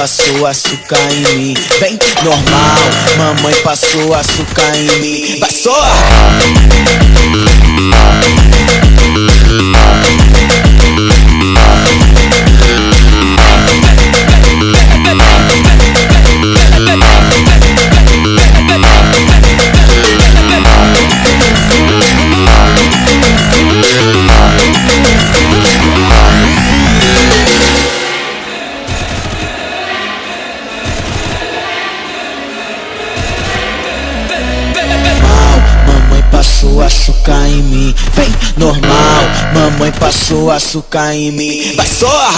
passou açúcar em mim. Vem, normal, mamãe passou açúcar em mim. Vai só! Passou açúcar em mim, vem, normal, mamãe passou açúcar em mim. Vai só!